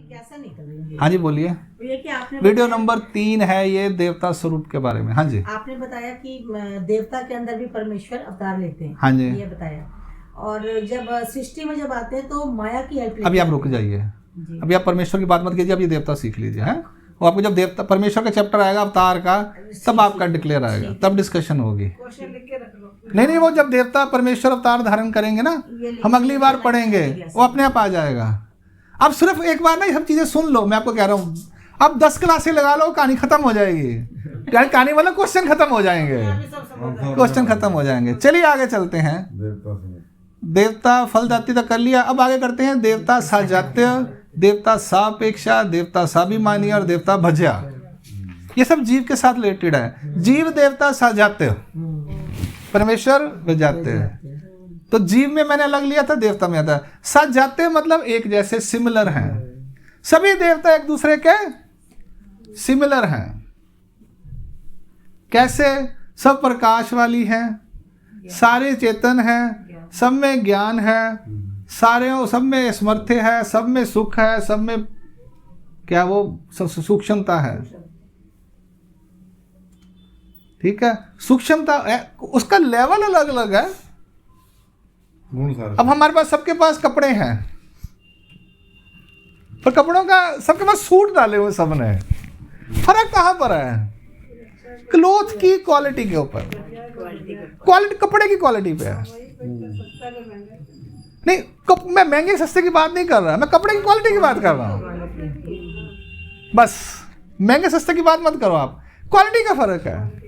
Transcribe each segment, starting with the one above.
कैसा निकल? हाँ जी बोलिए। ये कि आपने वीडियो नंबर 3 है ये देवता स्वरूप के बारे में। हाँ जी आपने बताया कि देवता के अंदर भी परमेश्वर अवतार लेते हैं। हाँ जी। ये बताया। और जब सृष्टि में जब आते हैं तो माया की हेल्प अभी आप रुक जाइए, अभी आप परमेश्वर की बात मत कीजिए, अब ये देवता सीख लीजिए। हैं वो आपको जब देवता परमेश्वर का चैप्टर आएगा अवतार का, तब आपका डिक्लेयर आएगा, तब डिस्कशन होगी। नहीं, वो जब देवता परमेश्वर अवतार धारण करेंगे ना, हम अगली बार पढ़ेंगे, वो अपने आप आ जाएगा। अब सिर्फ एक बार ना ये सब चीजें सुन लो, मैं आपको कह रहा हूँ। अब 10 क्लासें लगा लो, कहानी खत्म हो जाएगी। कहानी वाला क्वेश्चन खत्म हो जाएंगे, क्वेश्चन खत्म हो जाएंगे। चलिए आगे चलते हैं। देवता फल जाति तक कर लिया, अब आगे करते हैं देवता साजात्य, देवता सापेक्षा, देवता स्वाभिमानी और देवता भज्या। ये सब जीव के साथ रिलेटेड है। जीव देवता साजात्य, परमेश्वर भजात्य। तो जीव में मैंने अलग लिया था, देवता में आता। साजात्य मतलब एक जैसे, सिमिलर हैं। सभी देवता एक दूसरे के सिमिलर हैं। कैसे? सब प्रकाश वाली हैं, सारे चेतन हैं, सब में ज्ञान है, सारे सब में समर्थ है, सब में सुख है, सब में क्या वो सूक्ष्मता है। ठीक है, सूक्ष्मता उसका लेवल अलग अलग है। अब हमारे पास सबके पास कपड़े हैं, पर कपड़ों का सबके पास सूट डाले हुए सबने। फर्क कहाँ पर है? क्लोथ की क्वालिटी के ऊपर, क्वालिटी कपड़े की क्वालिटी पे है। नहीं, मैं महंगे सस्ते की बात नहीं कर रहा, मैं कपड़े की क्वालिटी की बात कर रहा हूँ। बस महंगे सस्ते की बात मत करो आप, क्वालिटी का फर्क है।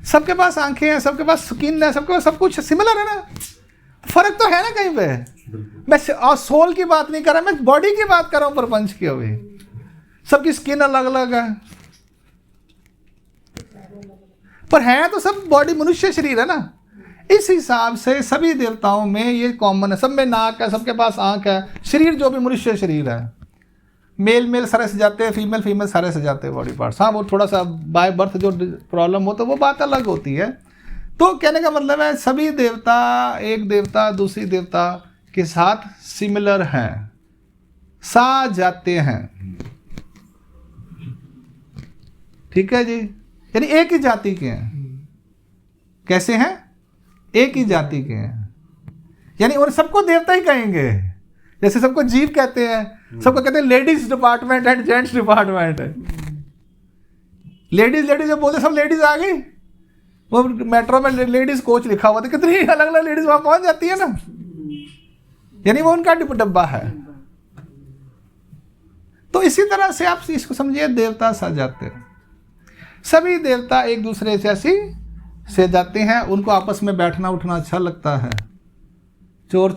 सबके पास आंखें हैं, सबके पास स्किन है, सबके पास सब कुछ सिमिलर है ना। फर्क तो है ना कहीं पे। मैं सोल की बात नहीं कर रहा, मैं बॉडी की बात कर रहा हूँ प्रपंच की। अभी सबकी स्किन अलग अलग है, पर है तो सब बॉडी मनुष्य शरीर है ना। इस हिसाब से सभी देवताओं में ये कॉमन है। सब में नाक है, सबके पास आंख है, शरीर जो भी मनुष्य शरीर है। मेल सारे सजाते हैं, फीमेल सारे सजाते हैं बॉडी पार्ट्स। हाँ, वो थोड़ा सा बाय बर्थ जो प्रॉब्लम हो तो वो बात अलग होती है। तो कहने का मतलब है सभी देवता एक देवता दूसरी देवता के साथ सिमिलर हैं, सा जाते हैं। ठीक है जी, यानी एक ही जाति के हैं। कैसे हैं? एक ही जाति के हैं, यानी और सबको देवता ही कहेंगे। जैसे सबको जीव कहते हैं, सबको कहते हैं ladies department and gents department है। लेडीज जब बोलते सब लेडीज आ गई। वो मेट्रो में लेडीज कोच लिखा हुआ था, कितनी अलग अलग लेडीज वहां पहुंच जाती है ना, यानी वो उनका डब्बा है। तो इसी तरह से आप इसको समझिए, देवता सजाते, सभी देवता एक दूसरे से ऐसी से जाते हैं। उनको आपस में बैठना उठना अच्छा लगता है। चोर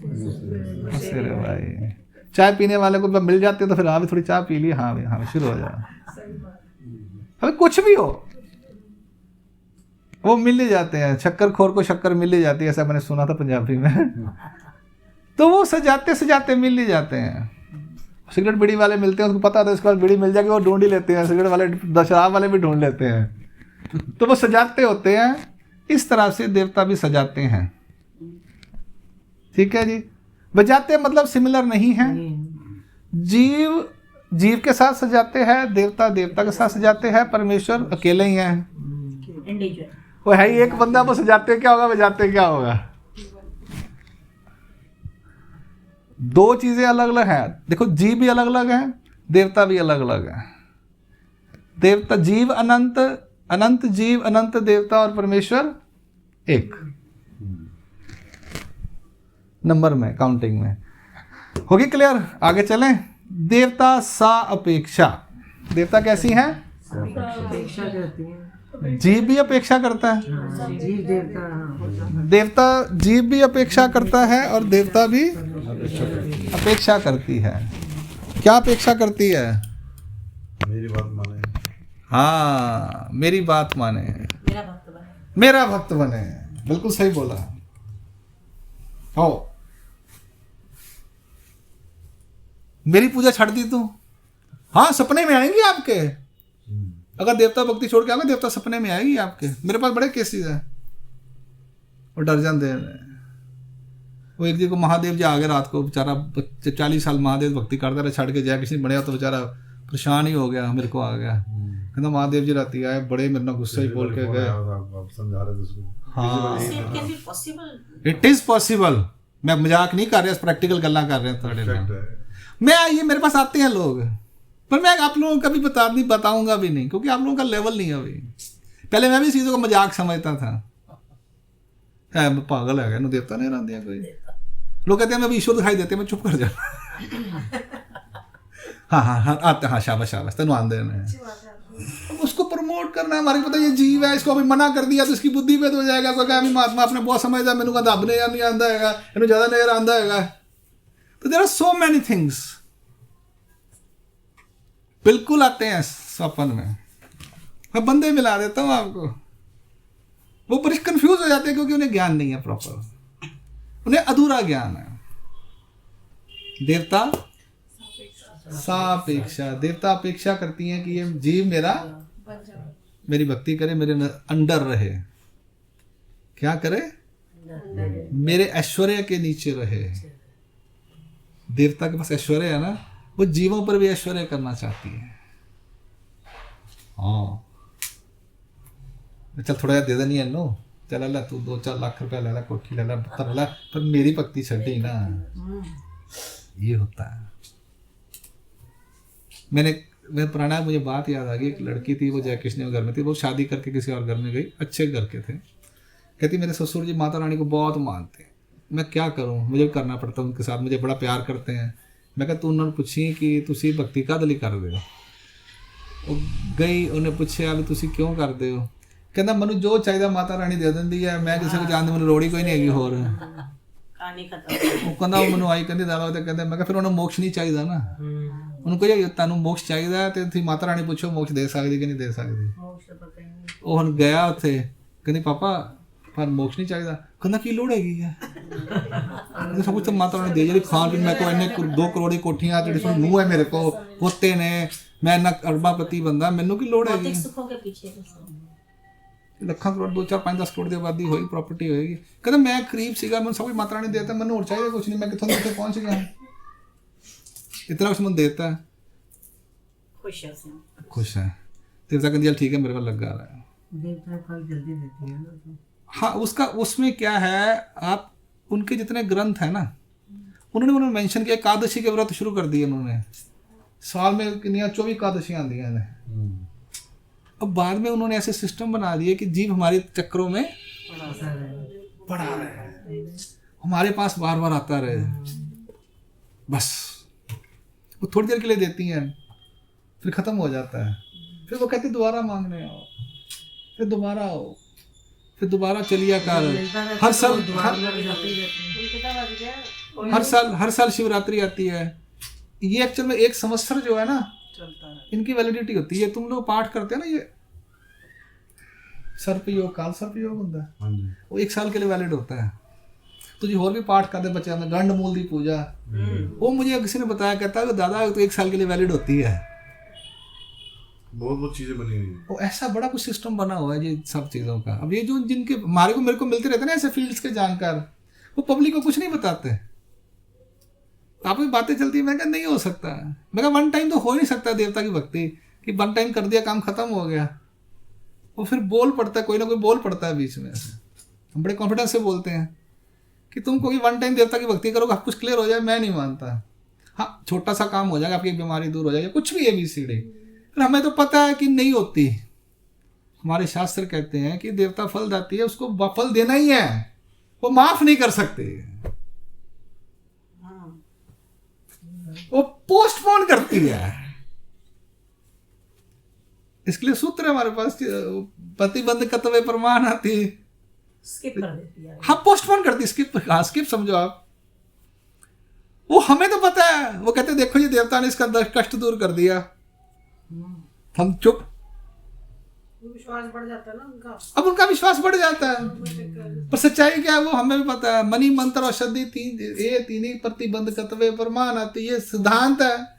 रे भाई, चाय पीने वाले को मिल जाते तो फिर हाँ भी थोड़ी चाय पी ली, हाँ हाँ शुरू हो जाए। अभी कुछ भी हो वो मिल ही जाते हैं। शक्कर खोर को शक्कर मिल ही जाती है, ऐसा मैंने सुना था पंजाबी में। तो वो सजाते मिल ही जाते हैं। सिगरेट बीड़ी वाले मिलते हैं, उसको पता था इसके बाद बीड़ी मिल जाएगी, वो ढूंढ ही लेते हैं। सिगरेट वाले, शराब वाले भी ढूंढ लेते हैं। तो वो सजाते होते हैं। इस तरह से देवता भी सजाते हैं। ठीक है जी, बजाते मतलब सिमिलर नहीं है। जीव के साथ सजाते हैं, देवता के साथ सजाते हैं, परमेश्वर अकेले ही हैं। वो है ही एक बंदा, वो सजाते क्या होगा, बजाते क्या होगा। दो चीजें अलग अलग हैं। देखो, जीव भी अलग अलग है, देवता भी अलग अलग है। देवता जीव अनंत जीव, अनंत देवता और परमेश्वर एक नंबर में, काउंटिंग में। होगी क्लियर? आगे चलें। देवता सा अपेक्षा। देवता कैसी हैं? जीव भी अपेक्षा करता है। देवता जीव भी अपेक्षा करता है और देवता भी अपेक्षा करती है। क्या अपेक्षा करती है? मेरी बात माने। हाँ, मेरी बात माने, मेरा भक्त बने। बिल्कुल सही बोला। हो, मेरी पूजा छੱਡ दी तू, हाँ सपने में आएंगी आपके। अगर देवता भक्ति छोड़ के आओगे, देवता सपने में आएगी आपके। मेरे पास बड़े केसेस हैं, वो डर जाते हैं। वो एक दिन को महादेव जी आ गए रात को, बेचारा 40 साल महादेव भक्ति करता रहा, छड़ के जय किसी बढ़िया तो बेचारा परेशान ही हो गया, मेरे को आ गया कहता महादेव जी राती आए बड़े मेरे ना गुस्सा ही बोल के गए। आप समझा रहे थे उसको। हाँ It can be possible. It is possible, मैं मजाक नहीं कर रहा, प्रैक्टिकल गल्ला कर रहे हैं थोड़े Fact लोग। है। मैं ये मेरे पास आते हैं लोग, पर मैं आप लोगों को कभी बताऊंगा भी नहीं, क्योंकि आप लोगों का लेवल नहीं है अभी। पहले मैं भी चीज़ों को मजाक समझता था, है पागल है ना, देवता नहीं रहते हैं कोई। लोग कहते हैं मैं अभी ईश्वर दिखाई देते हैं, मैं चुप कर जाता। हाँ आते, हाँ शाबाश शाबाश तेन आंदे हैं। उसको प्रमोट करना है, हमारे पता ये जीव है, इसको अभी मना कर दिया तो इसकी बुद्धि पे तो हो जाएगा, कोई कहा महात्मा आपने बहुत समझदा, मैंने कहा रब ने नहीं आंदा हैगा, इन्हें ज़्यादा नहीं आंदा हैगा। तो there are so many things बिल्कुल आते हैं स्वप्न में। मैं बंदे मिला देता हूँ आपको, वो बड़े कंफ्यूज हो जाते हैं क्योंकि उन्हें ज्ञान नहीं है प्रॉपर, उन्हें अधूरा ज्ञान है। देवता सापेक्षा, देवता अपेक्षा करती हैं कि ये जीव मेरी भक्ति करे, मेरे अंडर रहे, क्या करे, मेरे ऐश्वर्य के नीचे रहे। देवता के पास ऐश्वर्य है ना, वो जीवों पर भी ऐश्वर्य करना चाहती है। हाँ चल थोड़ा दे देनी है नो, चल ला तू 2-4 लाख रुपया ले ला, कोठी ले ला, पत्थर ले ला, पर मेरी भक्ति छड़ी ना, ये होता है। मैं पुराना, मुझे बात याद आ गई, एक लड़की थी, वो जय कृष्ण घर में थी, वो शादी करके किसी और घर में गई, अच्छे घर के थे। कहती मेरे ससुर जी माता रानी को बहुत मानते हैं, मैं क्या करूं, मुझे करना पड़ता उनके साथ, मुझे बड़ा प्यार करते हैं। मैं कहा तू उन्होंने पूछी कि तुसी भक्ति कद ਲਈ ਕਰਦੇ ਹੋ? ਉਹ ਗਈ, ਉਹਨੇ ਪੁੱਛਿਆ ਵੀ ਤੁਸੀਂ ਕਿਉਂ ਕਰਦੇ ਹੋ? ਕਹਿੰਦਾ ਮੈਨੂੰ ਜੋ ਚਾਹੀਦਾ ਮਾਤਾ ਰਾਣੀ ਦੇ ਦਿੰਦੀ ਹੈ, ਮੈਂ ਕਿਸੇ ਨੂੰ ਜਾਣਦੀ, ਮੈਨੂੰ ਲੋੜ ਹੀ ਕੋਈ ਨਹੀਂ ਹੈਗੀ ਹੋਰ। कहानी खत्म। ਉਹ ਕਹਿੰਦਾ ਉਹ ਮੈਨੂੰ ਆਈ ਕਹਿੰਦੀ ਦਾਦਾ, ਤੇ ਕਹਿੰਦਾ, ਮੈਂ ਕਿਹਾ ਫਿਰ ਉਹਨੂੰ ਮੋਕਸ਼ ਨਹੀਂ ਚਾਹੀਦਾ ਨਾ, ਉਹਨੂੰ ਕਹੇ ਤੁਹਾਨੂੰ ਮੋਕਸ਼ ਚਾਹੀਦਾ ਤੇ ਤੁਸੀਂ ਮਾਤਾ ਰਾਣੀ ਪੁੱਛੋ ਮੋਕਸ਼ ਦੇ ਸਕਦੀ ਕਿ ਨਹੀਂ ਦੇ ਸਕਦੀ। ਉਹ ਹੁਣ ਗਿਆ ਉੱਥੇ, ਕਹਿੰਦੀ ਪਾਪਾ ਪਰ ਮੋਕਸ਼ ਨਹੀਂ ਚਾਹੀਦਾ। ਕਹਿੰਦਾ ਕੀ ਲੋੜ ਹੈਗੀ ਹੈ, ਸਭ ਕੁਝ ਤਾਂ ਮਾਤਾ ਰਾਣੀ ਦੇ ਜਿਹੜੀ ਖਾਣ ਪੀਣ, ਮੇਰੇ ਕੋਲ ਇੰਨੇ 2 ਕਰੋੜ ਦੀ ਕੋਠੀਆਂ, ਜਿਹੜੇ ਨੂੰਹ ਹੈ ਮੇਰੇ ਕੋਲ, ਪੋਤੇ ਨੇ, ਮੈਂ ਇੰਨਾ ਅਰਬਾਪਤੀ ਬੰਦਾ, ਮੈਨੂੰ ਕੀ ਲੋੜ ਹੈਗੀ। ਲੱਖਾਂ ਕਰੋੜ 2-4-5-10 ਕਰੋੜ ਦੀ ਆਬਾਦੀ ਹੋਈ, ਪ੍ਰਾਪਰਟੀ ਹੋਏਗੀ। ਕਹਿੰਦਾ ਮੈਂ ਗਰੀਬ ਸੀਗਾ, ਮੈਨੂੰ ਸਭ ਕੁਝ ਮਾਤਾ ਰਾਣੀ ਦੇਤਾ, ਮੈਨੂੰ ਹੋਰ ਚਾਹੀਦਾ ਕੁਝ ਨਹੀਂ, ਮੈਂ ਕਿੱਥੋਂ ਕਿੱਥੇ ਪਹੁੰਚ ਗਿਆ, इतना कुछ मन देता है, खुश है। देवता कहती ठीक है मेरे को लग रहा है, देवता फल जल्दी देती है ना। हाँ उसका उसमें क्या है, आप उनके जितने ग्रंथ है ना, उन्होंने मेंशन किया, एकादशी के व्रत शुरू कर दिए उन्होंने, साल में कितनी 24 एकादशियाँ आती हैं। अब बाद में उन्होंने ऐसे सिस्टम बना दिए कि जीव हमारे चक्रों में पड़ा रहे, हमारे पास बार बार आता रहे, बस वो थोड़ी देर के लिए देती हैं, फिर ख़त्म हो जाता है, फिर वो कहती दोबारा मांगने आओ, फिर दोबारा आओ, फिर दोबारा चलिए कर। हर साल शिवरात्रि आती है। ये एक्चुअल में 1 संवत्सर जो है ना, इनकी वैलिडिटी होती है। तुम लोग पाठ करते हैं ना, ये सर्पयोग, काल सर्पयोग होता है, वो 1 साल के लिए वैलिड होता है। तो जी और भी पाठ करते बच्चे में, गंड मूल की पूजा, वो मुझे किसी ने बताया, कहता है कि दादा तो 1 साल के लिए वैलिड होती है। बहुत चीजें बनी हुई हैं। वो ऐसा बड़ा कुछ सिस्टम बना हुआ है जी सब चीज़ों का। अब ये जो जिनके मेरे को मिलते रहते हैं ना ऐसे फील्ड्स के जानकार, वो पब्लिक को कुछ नहीं बताते, आप भी बातें चलती है। मैं कहा नहीं हो सकता, मैं कहा 1 टाइम तो हो नहीं सकता देवता की भक्ति कि 1 टाइम कर दिया काम खत्म हो गया। वो फिर बोल पड़ता है, कोई ना कोई बोल पड़ता है बीच में, हम बड़े कॉन्फिडेंस से बोलते हैं कि तुम कोई 1 टाइम देवता की भक्ति करोगे आप कुछ क्लियर हो जाए, मैं नहीं मानता। हाँ छोटा सा काम हो जाएगा, आपकी बीमारी दूर हो जाएगी, कुछ भी ABCD, फिर हमें तो पता है कि नहीं होती। हमारे शास्त्र कहते हैं कि देवता फल देती है, उसको फल देना ही है, वो माफ नहीं कर सकते, वो पोस्टपोन करती है। इसके लिए सूत्र है हमारे पास, प्रतिबंध कर्तव्य प्रमाण आती, स्किप कर देती है। हाँ पोस्टपोन करती, स्किप समझो आप। वो हमें तो पता है, वो कहते देखो ये देवता ने इसका कष्ट दूर कर दिया, हम चुप। विश्वास बढ़ जाता है ना उनका, अब उनका विश्वास बढ़ जाता है, पर सच्चाई क्या है वो हमें भी पता है। मनी मंत्र औषधि तीन ही प्रतिबंध कर्तव्य प्रमाण आती, ये सिद्धांत है।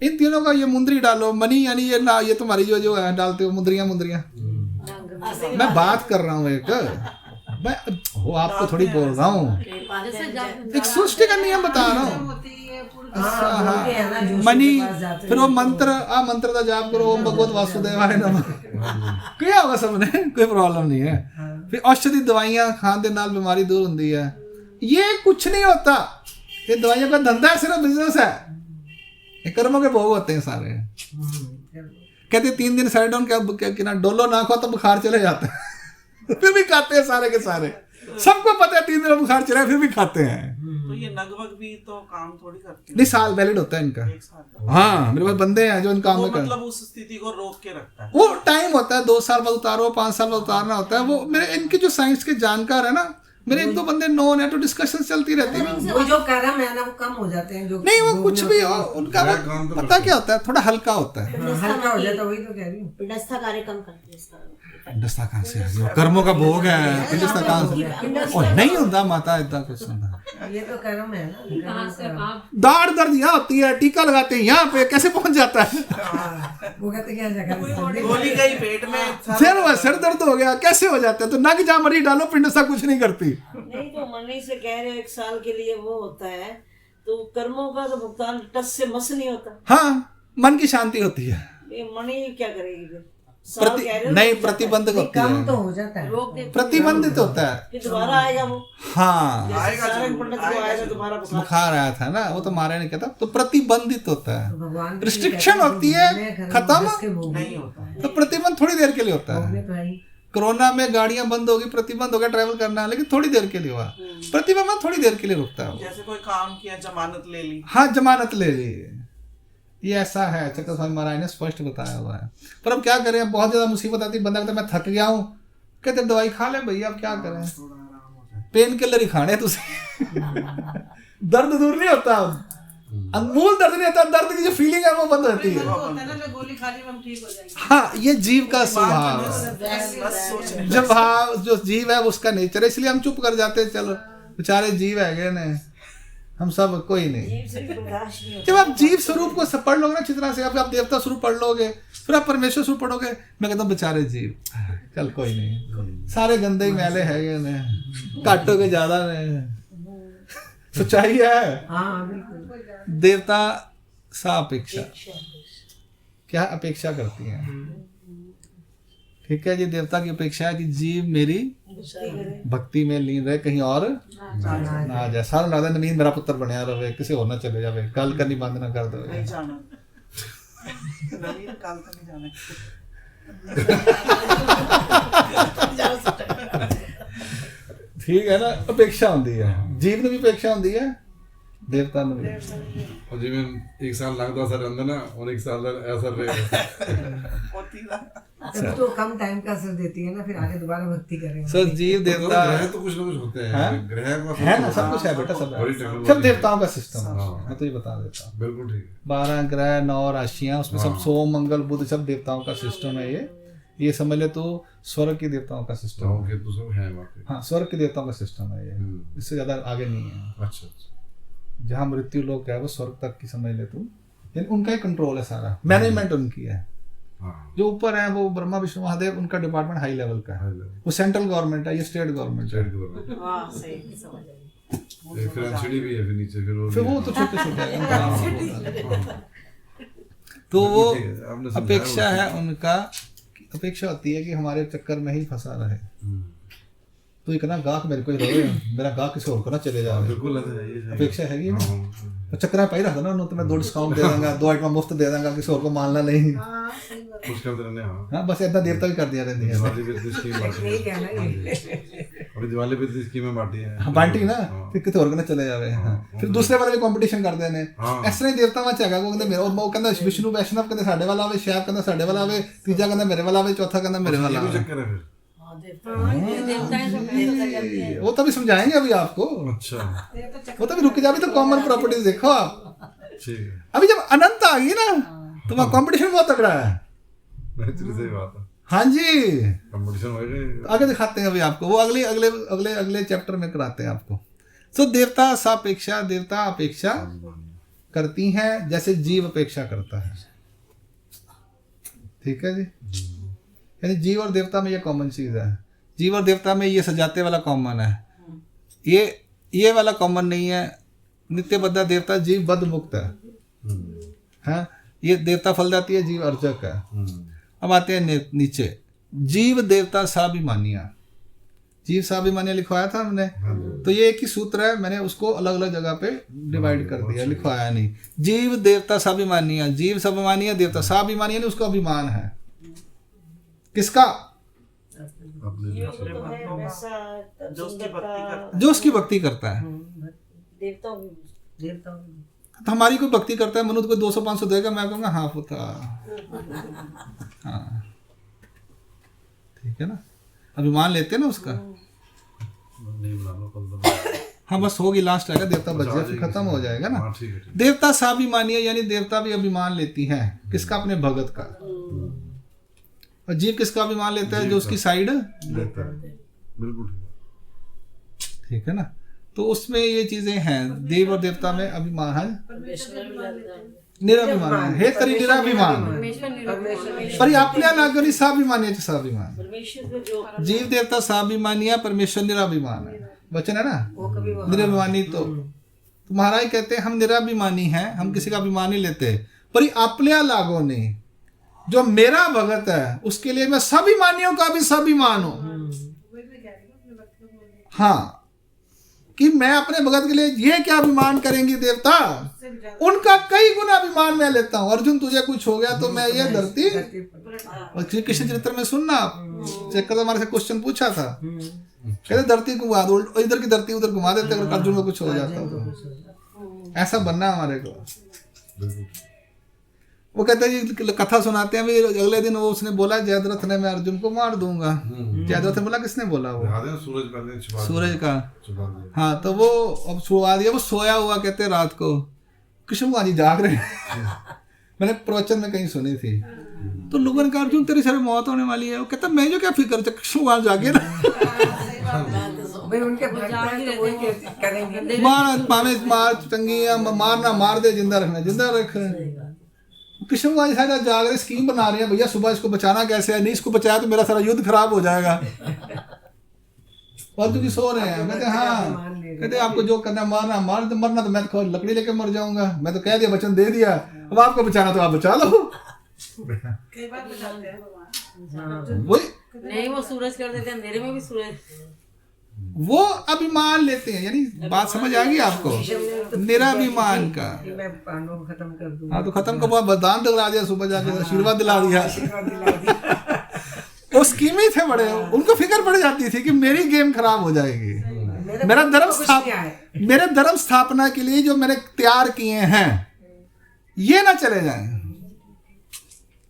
इन तीनों का ये मुंदरी डालो, मनी यानी ये तुम्हारी जो है डालते हो मुंदरियां। मैं बात कर रहा हूँ एक, मैं वो आपको थोड़ी बोल रहा हूँ, एक सृष्टि का नियम बता रहा हूँ। होती है पूरी बोलते हैं ना, जोशी मनी के पास जाते फिर वो मंत्र का जाप करो, ओम भगवत वासुदेवाय नमः, किया होगा सबने, कोई प्रॉब्लम नहीं है। फिर औषधि दवाइयाँ खाने दे नाल बीमारी दूर होती है, ये कुछ नहीं होता, ये दवाइयों का धंधा है, सिर्फ बिजनेस है, ये कर्मों के भोग होते हैं सारे। कहते 3 दिन साइड डाउन क्या डोलो ना खाओ तो बुखार चले जाते हैं फिर भी खाते हैं सारे के सारे, सबको पता है 3 दिन बुखार चला है फिर भी खाते हैं। तो ये नगवग भी तो काम थोड़ी करते हैं। नहीं, साल वैलिड होता है इनका। 1 साल हाँ, मेरे पास बंदे हैं जो इन काम वो में कर, मतलब उस स्थिति को रोक के रखता है। वो टाइम होता है, 2 साल बाद उतारो, 5 साल बाद उतारना होता है। वो मेरे इनके जो साइंस के जानकार है ना, मेरे 1-2 बंदे नॉन है, तो डिस्कशन चलती रहती है। वो जो कर्म है ना वो कम हो जाते हैं, जो नहीं, वो कुछ भी हो, उनका मेरा काम तो पता क्या होता है, थोड़ा हल्का होता है। हल्का हो जाता है, वही तो कह रही हूँ। पिंडस्था कार्यक्रम करते हैं इसका। पिंडस्था कहाँ से है? कर्मों का भोग है, पिंडस्था कहाँ से? और नहीं होता माता, इतना कुछ होता। ये तो कर्म है ना, दाढ़ दर्द यहाँ होती है, टीका लगाते हैं यहाँ पे, कैसे पहुंच जाता है? वो कहते क्या जगह गोली गई पेट में, सिर दर्द हो गया, कैसे हो जाता है? तो नग जहाँ मरी डालो, पिंडस्था कुछ नहीं करती। नहीं तो मनी से कह रहे हो 1 साल के लिए वो होता है, तो कर्मों का तो भुगतान टस से मस नहीं होता। हाँ, मन की शांति होती है। ये मनी क्या करेगी फिर? साल कह रहे हो नहीं, प्रतिबंधक होती कम है, तो हो जाता है। रोक दे, प्रतिबंधित होता है। फिर दोबारा आएगा वो। हाँ, जैसे सारंग पंडित को आएगा दोबारा बुखार। बुखार आया था ना, वो तो मारे नहीं कहता, तो प्रतिबंधित होता है। भगवान भी रिस्ट्रिक्शन कहते हैं, होती जो है, भोगने हैं, खत्म। जिसके भोगने नहीं होता है। तो प्रतिबंध थोड़ी देर के लिए होता भोगने है। तो है ही। कोरोना में गाड़ियां बंद होगी, प्रतिबंध हो गया ट्रैवल करना, लेकिन थोड़ी देर के लिए हुआ। प्रतिबंध थोड़ी देर के लिए रुकता है वो। जैसे कोई काम किया, जमानत ले ली, हाँ, जमानत ले ली, ये ऐसा है, चक्र स्वामी महाराज ने स्पष्ट बताया हुआ है। पर अब क्या करें, बहुत ज्यादा मुसीबत आती है, बंदा कहता मैं थक गया हूँ, कहते दवाई खा ले भैया, अब क्या करें, थोड़ा आराम हो जाए। पेन किलर ही खाने तुझे दर्द दूर नहीं होता, मूल दर्द नहीं होता, दर्द की जो फीलिंग है वो बंद रहती है। होता है ना, जो गोली खा ली हम ठीक हो जाएंगे। हाँ, ये जीव का स्वभाव है। बस सोचने जब भाव जो जीव है उसका नेचर है, इसलिए हम चुप कर जाते हैं, चलो बेचारे जीव है गए ने, हम सब कोई नहीं। जब आप जीव स्वरूप को पढ़ लोगे ना चित्रा से, आप देवता स्वरूप पढ़ लोगे, फिर आप परमेश्वर स्वरूप पढ़ोगे, मैं कहता हूँ बेचारे जीव, चल कोई नहीं, सारे गंदे ही मैले है गए ने, घट हो के ज्यादा ने, सच्चाई है। हाँ बिल्कुल। देवता सापेक्षा क्या अपेक्षा करती हैं? ठीक है जी, देवता की अपेक्षा है कि जीव मेरी भक्ति में लीन रहे, कहीं और ना आ जाए। सारा राधा नवीन मेरा पुत्र बनया रहे, किसी और ना चले जावे, गल करनी बंद ना कर दो। नहीं जाना नवीन काल तो नहीं जाना। ठीक है ना, अपेक्षा होती है, जीव ने भी अपेक्षा होती है, देवता ने भी। और जिਵੇਂ 1 साल लगता सर अंदर ना, और 1 साल ऐसा रहेगा। होती ना। तब तो कम टाइम का असर देती है ना, फिर आगे दोबारा भक्ति करेंगे। सो जीव देवता ग्रह तो कुछ ना कुछ होते हाँ? हैं, ग्रह का है ना, सब कुछ है बेटा, सब बड़ी है, टेक्नोलॉजी सब देवताओं का सिस्टम है। हाँ। मैं तो ये बता देता हूँ, बिल्कुल ठीक है। 12 ग्रह, 9 राशियां, उसमें सब सोम मंगल बुध, सब देवताओं का सिस्टम है। ये समझ ले तो स्वर्ग के देवताओं का सिस्टम राहु है। केतु सब है वहाँ पे। हाँ, स्वर्ग के देवताओं का सिस्टम है ये, इससे ज्यादा आगे नहीं है। अच्छा अच्छा। जहाँ मृत्यु लोक है वो स्वर्ग तक की समझ ले तू, यानी उनका ही कंट्रोल है, सारा मैनेजमेंट उनकी है। हाँ, जो ऊपर है वो ब्रह्मा विष्णु महादेव, उनका डिपार्टमेंट हाई लेवल का है। High level. वो सेंट्रल गवर्नमेंट है, ये स्टेट गवर्नमेंट है। State government. हाँ सही समझ आई। एक फिर एनसीडी भी है, फिर नीचे फिर फिर वो तो छोटे छोटे हैं। तो वो ठीक है, आपने समझाया अपेक्षा वो है उनका, अपेक्षा होती है कि हमारे चक्कर में ही फंसा रहे। तो इतना गाहक मेरे को ही रहे, मेरा गाहक किसी और को ना चले जा। बिल्कुल ऐसा है, ये सही है। अपेक्षा है हाँ, ना, हाँ। तो चक्कर में पाई रखा ना, तो मैं 2 डिस्काउंट दे दूंगा, 2 आइटम मुफ्त दे दूंगा, किसी और को मानना नहीं। कुछ करते रहने। हाँ, हाँ, बस इतना देवता भी कर दिया रहती है। दिवाली पे इतनी स्कीम बांटी यही है। कहना है। अभी दिवाली पे इतनी स्कीमें बांटी है। हाँ, बांटी ना, हाँ। फिर किसी और को ना चले जावे। हाँ, फिर दूसरे वाले भी कंपटीशन कर देने। हाँ। ਇਸ ਤਰ੍ਹਾਂ ਹੀ ਦੇਵਤਾ ਵਿੱਚ ਹੈਗਾ, ਉਹ ਕਹਿੰਦੇ ਮੇਰਾ, ਉਹ ਕਹਿੰਦਾ ਵਿਸ਼ਨੂੰ ਵੈਸ਼ਨਵ ਕਹਿੰਦੇ ਸਾਡੇ ਵੱਲ ਆਵੇ, ਸ਼ਿਵ ਕਹਿੰਦਾ ਸਾਡੇ ਵੱਲ ਆਵੇ, ਤੀਜਾ ਕਹਿੰਦਾ ਮੇਰੇ ਵੱਲ ਆਵੇ, ਚੌਥਾ ਕਹਿੰਦਾ ਮੇਰੇ ਵੱਲ ये भी आवे। चक्कर है फिर। हाँ देवता है, सब देवता करते हैं। वो तो अभी समझाएंगे अभी आपको, अच्छा, वो तो अभी रुक जा, अभी तो कॉमन प्रॉपर्टीज देखो आप। ठीक है। अभी जब अनंत आ गई ना, तो वहाँ कंपटीशन बहुत तगड़ा है। नेचुरली सही बात है। हाँ जी, कंपटीशन हो गए। आगे दिखाते हैं अभी आपको, वो अगले अगले अगले अगले चैप्टर में कराते हैं आपको। सो देवता सापेक्षा, देवता अपेक्षा करती हैं जैसे जीव अपेक्षा करता है। ठीक है जी, यानी जीव और देवता में ये कॉमन चीज है। जीव और देवता में ये सजाते वाला कॉमन है, ये वाला कॉमन नहीं है। नित्य बद्धा देवता जीव बद्ध मुक्त है, ये देवता फलदाती है, जीव अर्चक है। अब आते हैं नीचे, जीव देवता स्वाभिमानिया। जीव स्वाभिमानिया लिखवाया था हमने, तो ये एक ही सूत्र है, मैंने उसको अलग अलग जगह पे डिवाइड कर दिया, लिखवाया नहीं। जीव देवता स्वाभिमानिया, जीव स्वाभिमानिया, देवता स्वाभिमानिया नहीं, उसका अभिमान है। किसका? योग तो है वैसा जो उसकी भक्ति करता जो उसकी भक्ति करता है। देवताओं में तो हमारी कोई भक्ति करता है, मनु को 200-500 देगा, मैं कहूँगा हाँ पुता, हाँ ठीक है ना, अभिमान लेते हैं ना उसका। नहीं बना लो 15। हाँ बस होगी, लास्ट आएगा देवता बच जाए, फिर खत्म हो जाएगा ना। हाँ, ठीक है। देवता स्वाभिमानी है, यानी देवता भी अभिमान लेती है। किसका? अपने भगत का। और जीव किसका अभिमान लेता है? जो उसकी साइड लेता है, बिल्कुल ठीक है ना। तो उसमें ये चीजें हैं, देव और देवता में अभिमान है, निराभिमान है, हे तरी निराभिमान। पर आपल्या नागरी स्वाभिमानी स्वाभिमान, परमेश्वर का जो जीव देवता स्वाभिमानी है, परमेश्वर निराभिमान है। वचन है ना, निराभिमानी। तो महाराज कहते हैं हम निराभिमानी हैं, हम किसी का अभिमान नहीं लेते। पर आपल्या लागो ने, जो मेरा भगत है उसके लिए मैं स्वाभिमानियों का भी स्वाभिमान हूं। हाँ, कि मैं अपने भगत के लिए ये क्या अभिमान करेंगे देवता, उनका कई गुना अभिमान मैं लेता हूँ। अर्जुन तुझे कुछ हो गया तो मैं ये धरती, और श्री कृष्ण चरित्र में सुनना, चेक कर, हमारे से क्वेश्चन पूछा था, कहते धरती को घुमा दो, इधर की धरती उधर घुमा देते अगर अर्जुन को कुछ हो जाता तो। ऐसा बनना हमारे को। वो कहते हैं जी, कथा सुनाते हैं, अगले दिन वो उसने बोला जयद्रथ ने, मैं अर्जुन को मार दूंगा। जयद्रथ ने बोला, किसने बोला? वो सूरज पहले छुपा सूरज का। छुपा दिया। हाँ, तो वो अब छुपा दिया, वो सोया हुआ कहते रात को, कृष्ण भगवान जी जाग रहे हैं। मैंने प्रवचन में कहीं सुनी थी। तो लोगों ने कहा अर्जुन तेरी सारी मौत होने वाली है। वो कहता मैं जो क्या फिक्र, कृष्ण भगवान जागे ना। मार चंगी, मारना मार दे, जिंदा रखना जिंदा रख। कृष्ण भगवान शायद जाग रहे, स्कीम बना रहे हैं, भैया सुबह इसको बचाना कैसे है, नहीं इसको बचाया तो मेरा सारा युद्ध खराब हो जाएगा। फालतू की सो रहे हैं। कहते हाँ, कहते आपको जो करना मारना मार दो, मरना तो मैं तो लकड़ी लेके मर जाऊंगा, मैं तो कह दिया, वचन दे दिया, अब आपको बचाना तो आप बचा लो। कई बार बचाते हैं भगवान। वही नहीं, वो सूरज कर देते हैं, अंधेरे में भी सूरज। वो अभिमान लेते हैं, यानी बात समझ आ गई आपको, निराभिमान का। मैं पांडवों को खत्म कर दूंगा। हाँ, तो खत्म कब? बदान दिला दिया, सुबह जाके आशीर्वाद दिला दिया। वो स्कीम ही थे बड़े, उनको फिक्र पड़ जाती थी कि मेरी गेम खराब हो जाएगी। मेरे धर्म स्थापना के लिए जो मैंने तैयार किए हैं ये ना चले जाएं,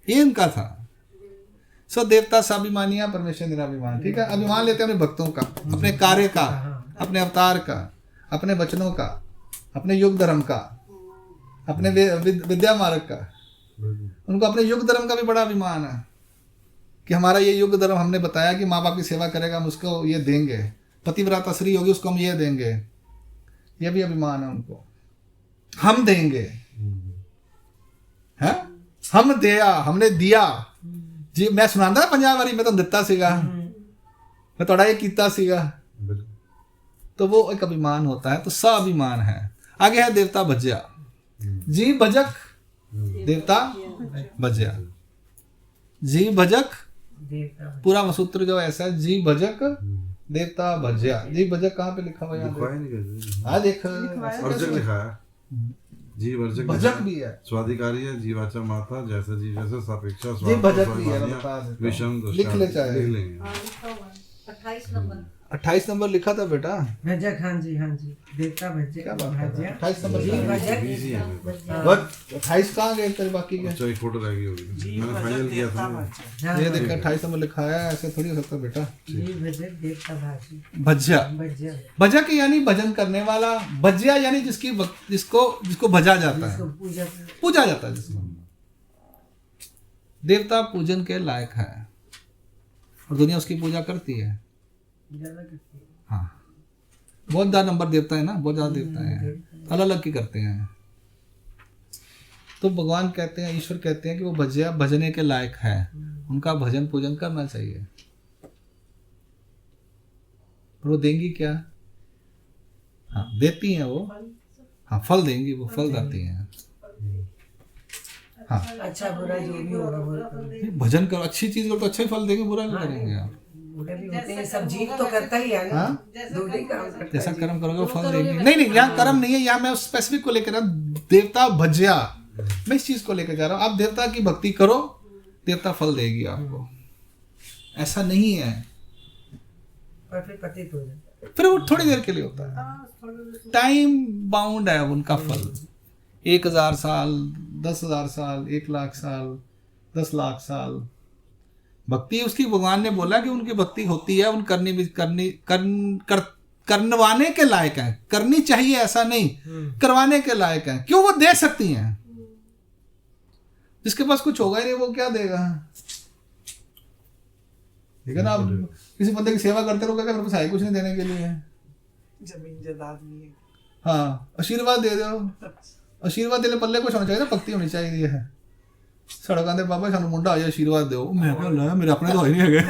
ये इनका था। सो देवता स्वाभिमानिया, परमेश्वर निराभिमान। ठीक है, अभिमान लेते हैं अपने भक्तों का, अपने कार्य का, अपने अवतार का, अपने वचनों का, अपने युग धर्म का, अपने विद्या मार्ग का। उनको अपने युग धर्म का भी बड़ा अभिमान है कि हमारा ये युग धर्म, हमने बताया कि माँ बाप की सेवा करेगा हम उसको ये देंगे, पतिव्रता स्त्री होगी उसको हम ये देंगे, ये भी अभिमान है उनको। हम देंगे, है हम दिया, हमने दिया जी। मैं सुनांदा पंजाब वाली, मैं तो दिता सीगा, मैं थोड़ा ये कीता सीगा, तो वो एक अभिमान होता है। तो स्वाभिमान है। आगे है देवता भज्या, जी भजक देवता भज्या, जी भजक, पूरा सूत्र जो ऐसा है, जी भजक देवता भज्या। जी भजक कहाँ पे लिखा हुआ है? हाँ देख, अर्जक लिखा है, जीव अर्जक भजक भी है, स्वाधिकारी है, जीवाचा माता, जैसे जीव जैसे सापेक्षा, जी भजक भी है, मैं बता देता हूँ। विषम लिख ले चाहे, लिख लेंगे। 28 नंबर लिखा था बेटा। भजक, हाँ जी देवता भजक, क्या बात है? भजक 28 नंबर जी भजक। इजी है मेरे पास। बस 28 कहाँ गए तेरे बाकी के? अच्छा, एक फोटो रह गई होगी, मैंने फाइनल किया था ना। ये देख 28 नंबर लिखा है, ऐसे थोड़ी हो सकता बेटा। जी भजक देवता भजक, भज्या, भजक भजक यानी भजन करने वाला, भज्या यानी जिसको भजा जाता है, पूजा जाता है जिसको। देवता पूजन के लायक है और दुनिया उसकी पूजा करती है। हाँ, बहुत ज्यादा नंबर देवता है ना, बहुत ज्यादा देवता है, अलग अलग की करते हैं। तो भगवान कहते हैं, ईश्वर कहते हैं कि वो भज्या भजने के लायक है, उनका भजन पूजन करना चाहिए। पर वो देंगी क्या? हाँ देती हैं वो, हाँ फल देंगी, वो फल देती हैं। हाँ अच्छा बुरा जो भी होगा वो भजन करो, अच्छी चीज करो तो अच्छा ही फल देंगे, बुरा नहीं करेंगे आप। बुरे भी होते हैं, सब जीव तो करता ही है ना, हाँ दूसरे ही काम करता जैसा कर्म करोगे वो फल देंगे। नहीं नहीं, यहाँ कर्म नहीं है, यहाँ मैं स्पेसिफिक को लेकर देवता भज्या, मैं इस चीज को लेकर जा रहा हूँ। आप देवता की भक्ति करो, देवता फल देगी आपको, ऐसा नहीं है। पर फिर पतित हो जाता फिर वो थोड़ी देर के लिए होता है, टाइम बाउंड है उनका फल। 1000 साल, 10,000 साल, 1,00,000 साल, 10 लाख साल भक्ति उसकी। भगवान ने बोला कि उनकी भक्ति होती है, उन करवाने के लायक है, करनी चाहिए ऐसा नहीं, करवाने के लायक है। क्यों? वो दे सकती हैं। जिसके पास कुछ होगा ही नहीं वो क्या देगा? ठीक है ना, आप किसी बंदे की सेवा करते रहोगे, मेरे पास है कुछ नहीं देने के लिए, जमीन जायदाद नहीं है। हाँ आशीर्वाद दे दो, आशीर्वाद देने पल्ले कुछ होना चाहिए ना, भक्ति होनी चाहिए है। सड़क दे बाबा सानू मुंडा आया आशीर्वाद दो, मैं क्या ला मेरे अपने तो हो ही नहीं है।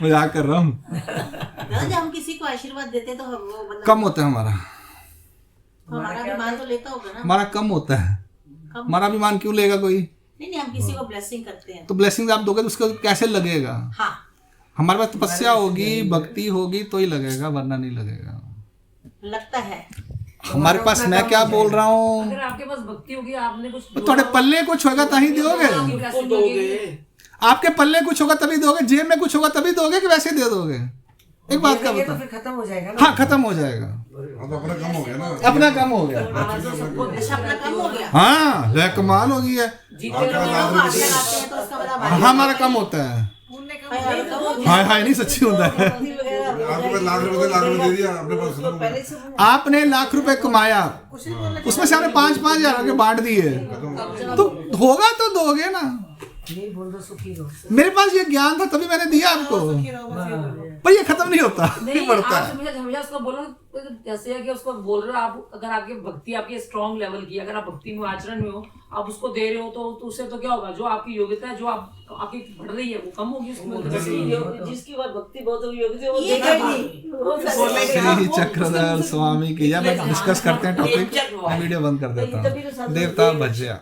मजाक कर रहा हूँ। दादा जब हम किसी को आशीर्वाद देते हैं तो वो मतलब कम होता है हमारा अभिमान तो लेता होगा ना। हमारा कम होता है। हमारा अभिमान क्यों लेगा कोई? नहीं हम किसी को ब्लेसिंग करते हैं तो ब्लेसिंग आप दोगे तो उसको कैसे लगेगा? हाँ हमारे पास तपस्या होगी, भक्ति होगी तो ही लगेगा, वरना नहीं लगेगा। लगता है हमारे पास, मैं क्या बोल रहा हूँ, अगर आपके पास भक्ति होगी, आपने कुछ थोड़े पल्ले कुछ होगा तभी दोगे। आपके पल्ले कुछ होगा तभी दोगे, जेब में कुछ होगा तभी दोगे कि वैसे दे दोगे? एक बात का है, बता। तो फिर खत्म हो जाएगा ना। हाँ खत्म हो जाएगा, हाँ तो अपना कम हो गया ना। अपना कम हो गया। अच्छा अपना कम हो गया। हाँ ले कमाल हो गई है। तो उसका मतलब हाँ हमारा कम होता है। हाँ हाँ नहीं सच्ची होता है। आपको लाख रुपए दे दिया अपने पास, आपने आपने लाख रुपए कमाया, उसमें से आपने 5-5 हजार के बांट दिए, तो होगा तो दोगे ना। यही बोल दो सुखी रहो। मेरे पास ये ज्ञान था तभी मैंने दिया आपको, पर ये खत्म नहीं होता, नहीं, बढ़ता आप है। हमेशा उसको बोलो, जैसे है कि उसको बोल रहे हो आप, अगर आपकी भक्ति आपकी स्ट्रॉन्ग लेवल की, अगर आप भक्ति में आचरण में हो, आप उसको दे रहे हो तो उससे तो क्या होगा, जो आपकी योग्यता है, जो आपकी बढ़ रही है वो कम होगी उसमें। जिसकी बात भक्ति बहुत होगी योग्यता वो ये देगा नहीं। नहीं। श्री चक्रधर स्वामी की, या मैं डिस्कस करते हैं टॉपिक, वीडियो बंद कर देता हूँ। देवता भज्या।